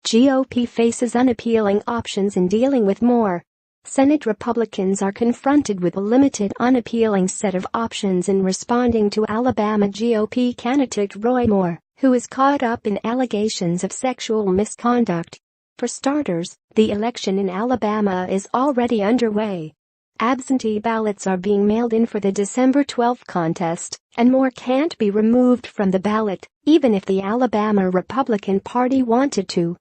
GOP faces unappealing options in dealing with Moore. Senate Republicans are confronted with a limited, unappealing set of options in responding to Alabama GOP candidate Roy Moore, who is caught up in allegations of sexual misconduct. For starters, the election in Alabama is already underway. Absentee ballots are being mailed in for the December 12 contest, and Moore can't be removed from the ballot, even if the Alabama Republican Party wanted to.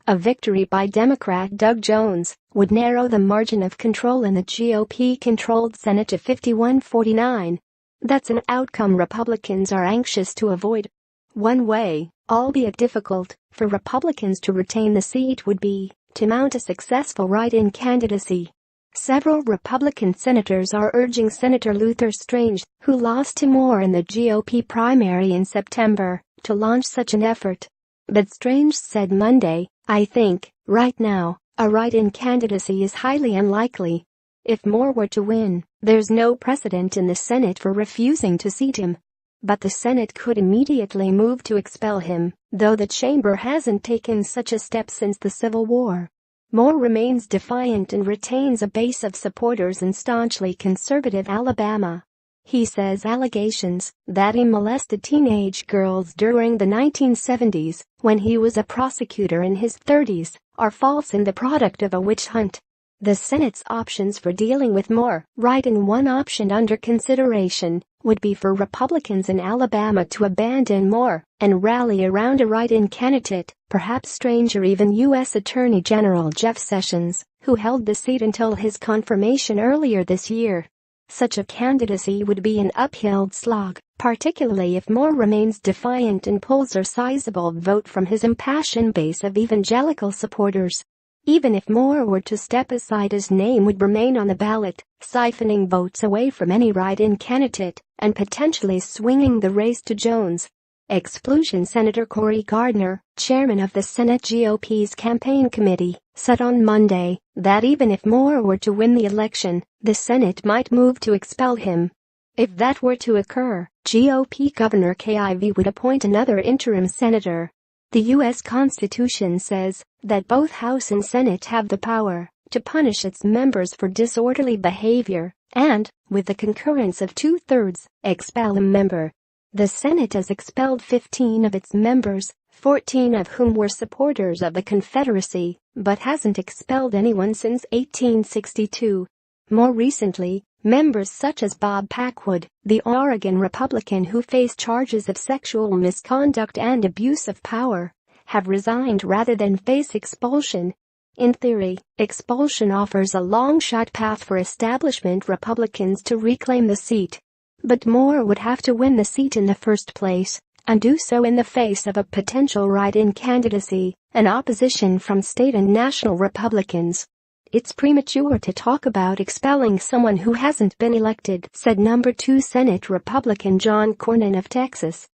A victory by Democrat Doug Jones would narrow the margin of control in the GOP-controlled Senate to 51-49. That's an outcome Republicans are anxious to avoid. One way, albeit difficult, for Republicans to retain the seat would be to mount a successful write-in candidacy. Several Republican senators are urging Senator Luther Strange, who lost to Moore in the GOP primary in September, to launch such an effort. But Strange said Monday, "I think, right now, a write-in candidacy is highly unlikely. If Moore were to win, there's no precedent in the Senate for refusing to seat him. But the Senate could immediately move to expel him, though the chamber hasn't taken such a step since the Civil War." Moore remains defiant and retains a base of supporters in staunchly conservative Alabama. He says allegations that he molested teenage girls during the 1970s, when he was a prosecutor in his 30s, are false and the product of a witch hunt. The Senate's options for dealing with Moore, write-in. One option under consideration would be for Republicans in Alabama to abandon Moore and rally around a write-in candidate, perhaps Strange or even U.S. Attorney General Jeff Sessions, who held the seat until his confirmation earlier this year. Such a candidacy would be an uphill slog, particularly if Moore remains defiant and pulls a sizable vote from his impassioned base of evangelical supporters. Even if Moore were to step aside, his name would remain on the ballot, siphoning votes away from any write-in candidate and potentially swinging the race to Jones. Exclusion Senator Cory Gardner, chairman of the Senate GOP's campaign committee, said on Monday that even if Moore were to win the election, the Senate might move to expel him. If that were to occur, GOP Governor KIV would appoint another interim senator. The U.S. Constitution says that both House and Senate have the power to punish its members for disorderly behavior and, with the concurrence of 2/3, expel a member. The Senate has expelled 15 of its members, 14 of whom were supporters of the Confederacy, but hasn't expelled anyone since 1862. More recently, members such as Bob Packwood, the Oregon Republican who faced charges of sexual misconduct and abuse of power, have resigned rather than face expulsion. In theory, expulsion offers a long-shot path for establishment Republicans to reclaim the seat. But Moore would have to win the seat in the first place, and do so in the face of a potential write-in candidacy and opposition from state and national Republicans. "It's premature to talk about expelling someone who hasn't been elected," said number 2 Senate Republican John Cornyn of Texas.